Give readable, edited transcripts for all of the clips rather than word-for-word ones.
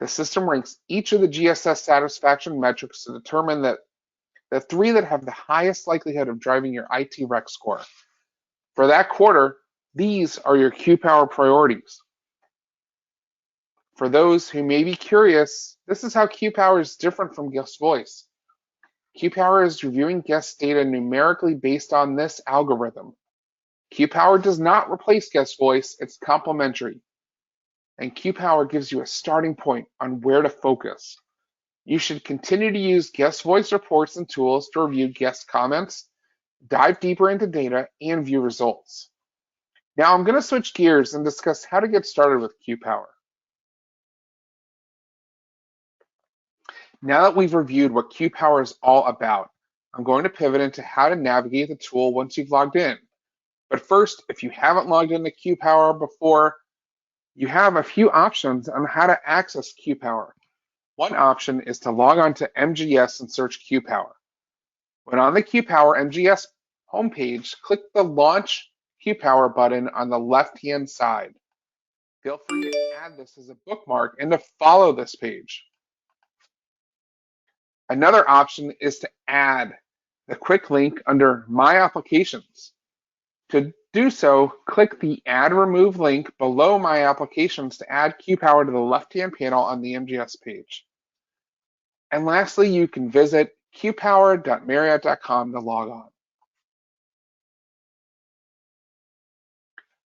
The system ranks each of the GSS satisfaction metrics to determine that the three that have the highest likelihood of driving your IT rec score. For that quarter, these are your Q-Power priorities. For those who may be curious, this is how Q-Power is different from Guest Voice. Q-Power is reviewing guest data numerically based on this algorithm. Q-Power does not replace Guest Voice, it's complementary. And Q-Power gives you a starting point on where to focus. You should continue to use Guest Voice reports and tools to review guest comments, dive deeper into data, and view results. Now I'm going to switch gears and discuss how to get started with Q-Power. Now that we've reviewed what Q-Power is all about, I'm going to pivot into how to navigate the tool once you've logged in. But first, if you haven't logged into Q-Power before, you have a few options on how to access Q-Power. One option is to log on to MGS and search Q-Power. When on the Q-Power MGS homepage, click the Launch Q-Power button on the left-hand side. Feel free to add this as a bookmark and to follow this page. Another option is to add the quick link under My Applications. To do so, click the Add Remove link below My Applications to add Q-Power to the left-hand panel on the MGS page. And lastly, you can visit qpower.marriott.com to log on.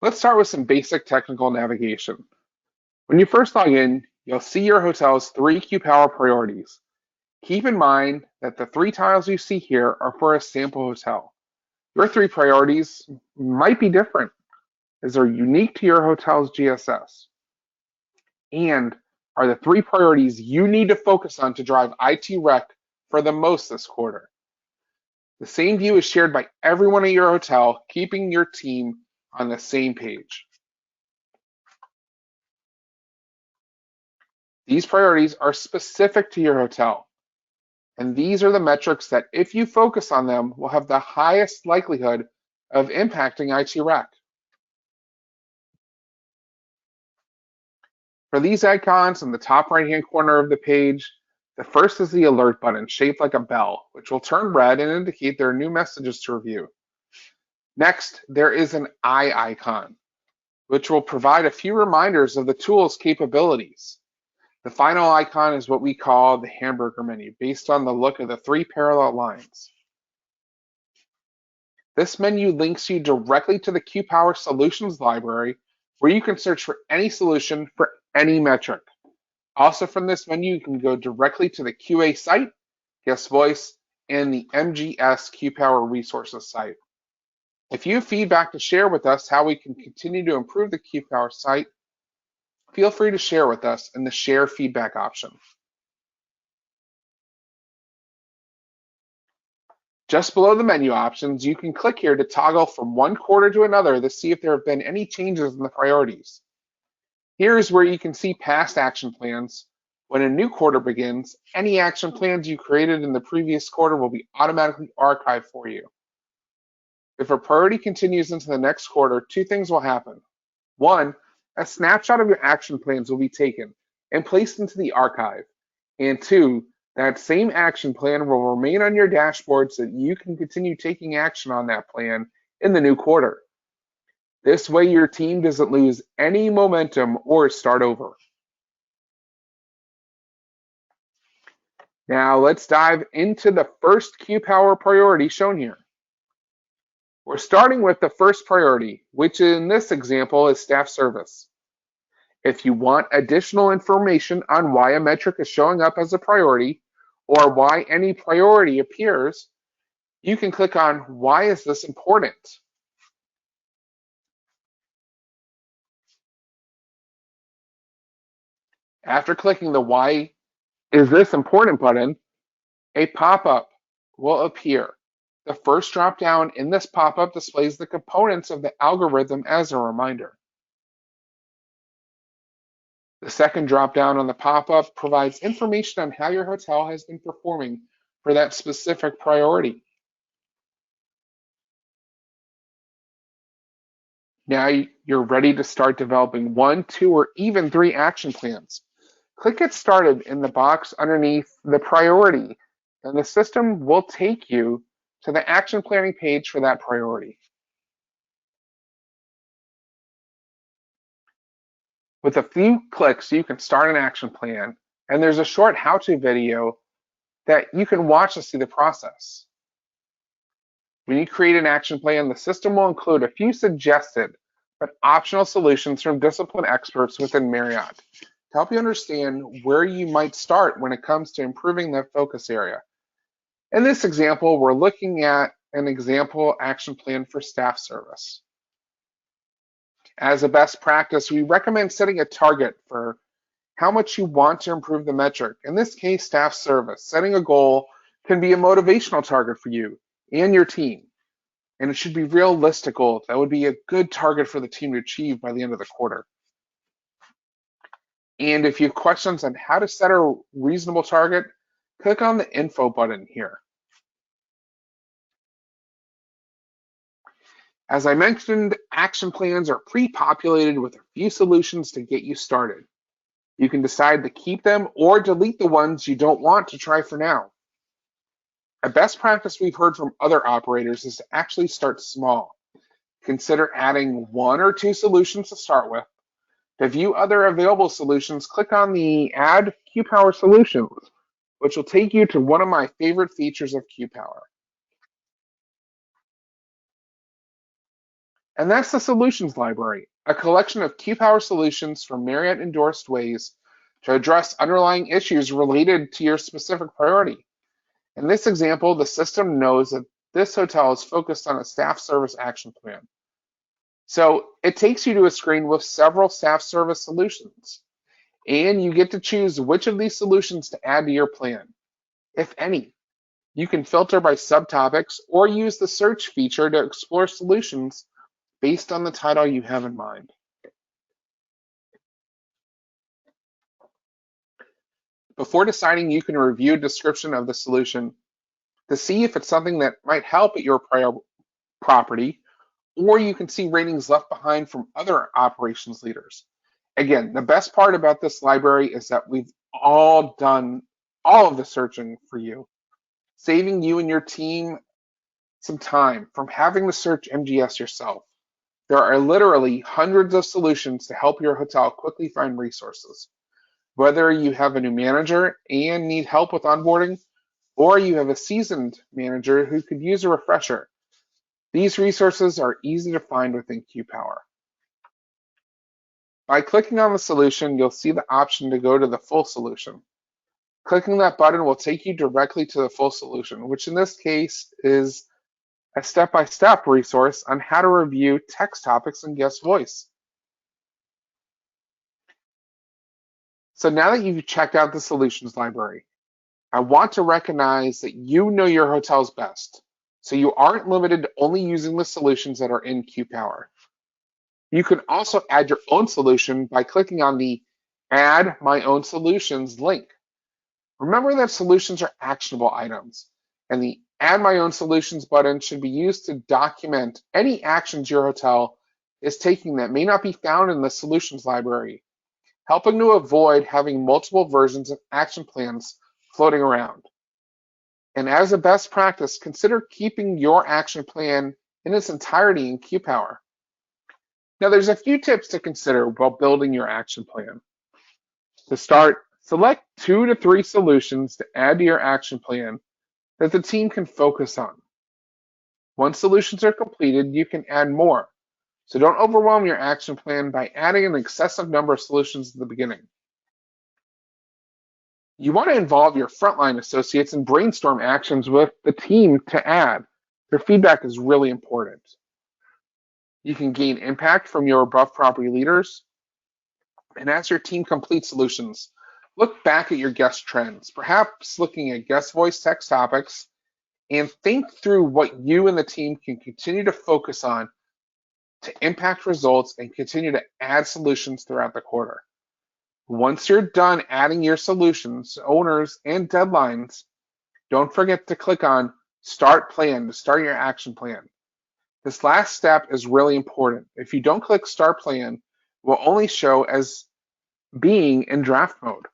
Let's start with some basic technical navigation. When you first log in, you'll see your hotel's 3 Q-Power priorities. Keep in mind that the 3 tiles you see here are for a sample hotel. Your 3 priorities might be different, as they're unique to your hotel's GSS, and are the 3 priorities you need to focus on to drive IT rec for the most this quarter. The same view is shared by everyone at your hotel, keeping your team on the same page. These priorities are specific to your hotel, and these are the metrics that, if you focus on them, will have the highest likelihood of impacting IT rec. For these icons in the top right-hand corner of the page, the first is the alert button shaped like a bell, which will turn red and indicate there are new messages to review. Next, there is an eye icon, which will provide a few reminders of the tool's capabilities. The final icon is what we call the hamburger menu, based on the look of the 3 parallel lines. This menu links you directly to the Q-Power Solutions library, where you can search for any solution for any metric. Also from this menu, you can go directly to the QA site, Guest Voice, and the MGS Q-Power Resources site. If you have feedback to share with us how we can continue to improve the Q-Power site, feel free to share with us in the Share Feedback option. Just below the menu options, you can click here to toggle from one quarter to another to see if there have been any changes in the priorities. Here's where you can see past action plans. When a new quarter begins, any action plans you created in the previous quarter will be automatically archived for you. If a priority continues into the next quarter, 2 things will happen. 1, a snapshot of your action plans will be taken and placed into the archive. And 2, that same action plan will remain on your dashboard so that you can continue taking action on that plan in the new quarter. This way your team doesn't lose any momentum or start over. Now let's dive into the first Q-Power priority shown here. We're starting with the first priority, which in this example is staff service. If you want additional information on why a metric is showing up as a priority or why any priority appears, you can click on Why is this important? After clicking the Why is this important button, a pop-up will appear. The first drop-down in this pop-up displays the components of the algorithm as a reminder. The second drop-down on the pop-up provides information on how your hotel has been performing for that specific priority. Now you're ready to start developing 1, 2, or even 3 action plans. Click Get Started in the box underneath the priority, and the system will take you to the action planning page for that priority. With a few clicks, you can start an action plan, and there's a short how-to video that you can watch to see the process. When you create an action plan, the system will include a few suggested but optional solutions from discipline experts within Marriott to help you understand where you might start when it comes to improving the focus area. In this example, we're looking at an example action plan for staff service. As a best practice, we recommend setting a target for how much you want to improve the metric. In this case, staff service. Setting a goal can be a motivational target for you and your team, and it should be realistic goals. That would be a good target for the team to achieve by the end of the quarter. And if you have questions on how to set a reasonable target, click on the info button here. As I mentioned, action plans are pre-populated with a few solutions to get you started. You can decide to keep them or delete the ones you don't want to try for now. A best practice we've heard from other operators is to actually start small. Consider adding 1 or 2 solutions to start with. To view other available solutions, click on the Add QPower Solutions, which will take you to one of my favorite features of QPower. And that's the Solutions Library, a collection of QPower solutions from Marriott endorsed ways to address underlying issues related to your specific priority. In this example, the system knows that this hotel is focused on a staff service action plan. So it takes you to a screen with several staff service solutions, and you get to choose which of these solutions to add to your plan, if any. You can filter by subtopics or use the search feature to explore solutions based on the title you have in mind. Before deciding, you can review a description of the solution to see if it's something that might help at your property, or you can see ratings left behind from other operations leaders. Again, the best part about this library is that we've all done all of the searching for you, saving you and your team some time from having to search MGS yourself. There are literally hundreds of solutions to help your hotel quickly find resources. Whether you have a new manager and need help with onboarding, or you have a seasoned manager who could use a refresher, these resources are easy to find within QPower. By clicking on the solution, you'll see the option to go to the full solution. Clicking that button will take you directly to the full solution, which in this case is a step-by-step resource on how to review text topics in guest voice. So now that you've checked out the solutions library, I want to recognize that you know your hotels best, so you aren't limited to only using the solutions that are in QPower. You can also add your own solution by clicking on the Add My Own Solutions link. Remember that solutions are actionable items, and the Add My Own Solutions button should be used to document any actions your hotel is taking that may not be found in the solutions library, helping to avoid having multiple versions of action plans floating around. And as a best practice, consider keeping your action plan in its entirety in QPower. Now, there's a few tips to consider while building your action plan. To start, select 2 to 3 solutions to add to your action plan that the team can focus on. Once solutions are completed, you can add more. So don't overwhelm your action plan by adding an excessive number of solutions at the beginning. You want to involve your frontline associates and brainstorm actions with the team to add. Their feedback is really important. You can gain impact from your above property leaders. And as your team completes solutions, look back at your guest trends, perhaps looking at guest voice text topics, and think through what you and the team can continue to focus on to impact results and continue to add solutions throughout the quarter. Once you're done adding your solutions, owners, and deadlines, don't forget to click on Start Plan to start your action plan. This last step is really important. If you don't click Start Plan, it will only show as being in draft mode.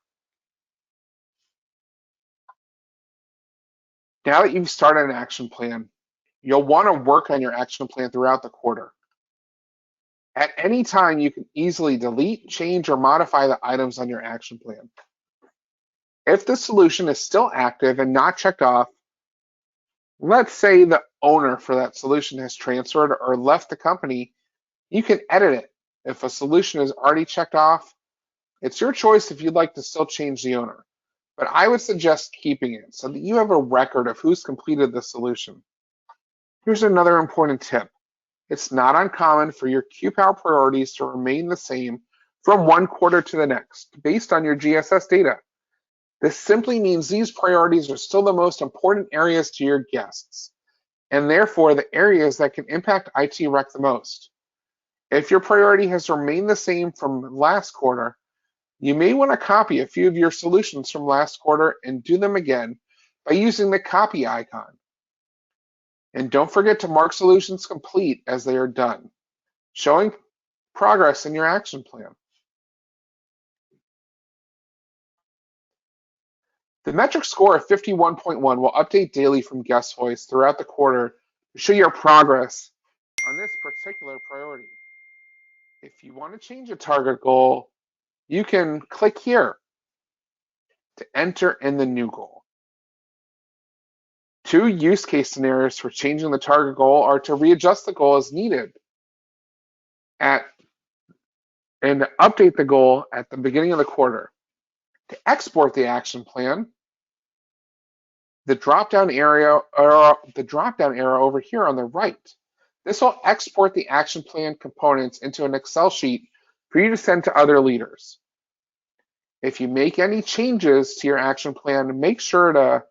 Now that you've started an action plan, you'll want to work on your action plan throughout the quarter. At any time, you can easily delete, change, or modify the items on your action plan. If the solution is still active and not checked off, let's say the owner for that solution has transferred or left the company, you can edit it. If a solution is already checked off, it's your choice if you'd like to still change the owner. But I would suggest keeping it so that you have a record of who's completed the solution. Here's another important tip. It's not uncommon for your QPower priorities to remain the same from one quarter to the next, based on your GSS data. This simply means these priorities are still the most important areas to your guests, and therefore the areas that can impact IT Rec the most. If your priority has remained the same from last quarter, you may want to copy a few of your solutions from last quarter and do them again by using the copy icon. And don't forget to mark solutions complete as they are done, showing progress in your action plan. The metric score of 51.1 will update daily from Guest Voice throughout the quarter to show your progress on this particular priority. If you want to change a target goal, you can click here to enter in the new goal. Two use case scenarios for changing the target goal are to readjust the goal as needed and update the goal at the beginning of the quarter. To export the action plan, the drop-down arrow over here on the right. This will export the action plan components into an Excel sheet for you to send to other leaders. If you make any changes to your action plan, make sure to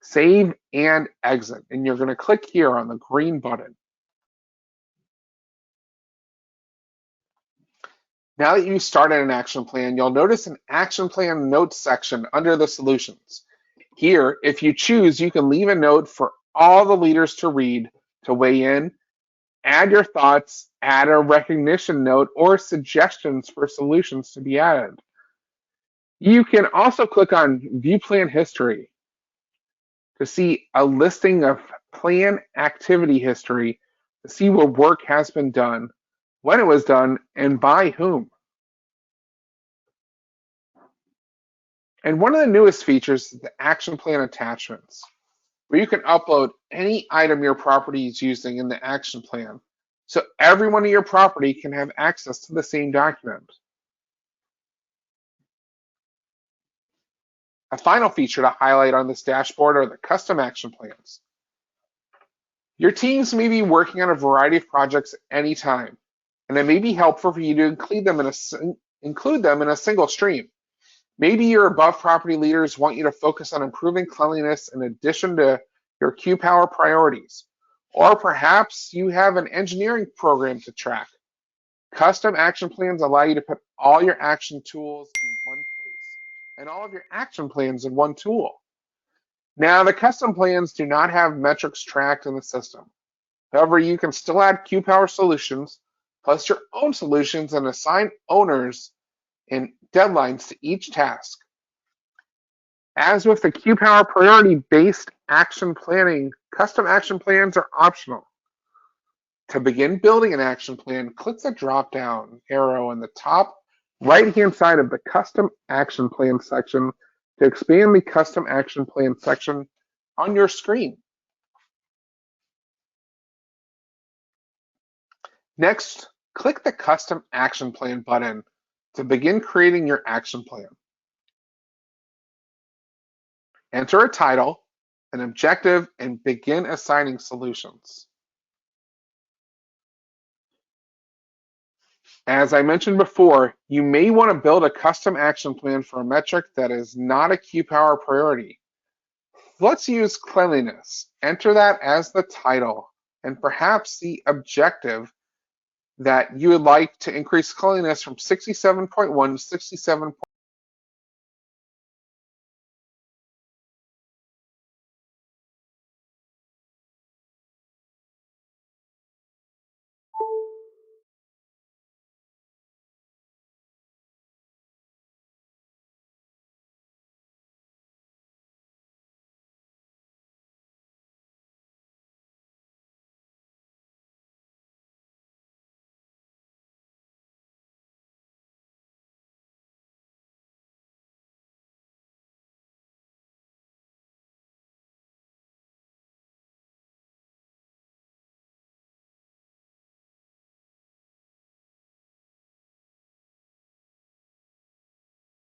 save and exit, and you're going to click here on the green button. Now that you've started an action plan, you'll notice an action plan notes section under the solutions. Here, if you choose, you can leave a note for all the leaders to read, to weigh in, add your thoughts, add a recognition note, or suggestions for solutions to be added. You can also click on View Plan History to see a listing of plan activity history to see where work has been done, when it was done, and by whom. And one of the newest features is the action plan attachments, where you can upload any item your property is using in the action plan, so everyone in your property can have access to the same document. A final feature to highlight on this dashboard are the custom action plans. Your teams may be working on a variety of projects at any time, and it may be helpful for you to include them in a single stream. Maybe your above property leaders want you to focus on improving cleanliness in addition to your QPower priorities. Or perhaps you have an engineering program to track. Custom action plans allow you to put all your action tools in one place and all of your action plans in one tool. Now, the custom plans do not have metrics tracked in the system. However, you can still add QPower solutions, plus your own solutions, and assign owners and deadlines to each task. As with the QPower priority-based action planning, custom action plans are optional. To begin building an action plan, click the drop-down arrow in the top right-hand side of the Custom Action Plan section to expand the Custom Action Plan section on your screen. Next, click the Custom Action Plan button to begin creating your action plan. Enter a title, an objective, and begin assigning solutions. As I mentioned before, you may want to build a custom action plan for a metric that is not a QPower priority. Let's use cleanliness. Enter that as the title and perhaps the objective that you would like to increase cleanliness from 67.1 to 67.2.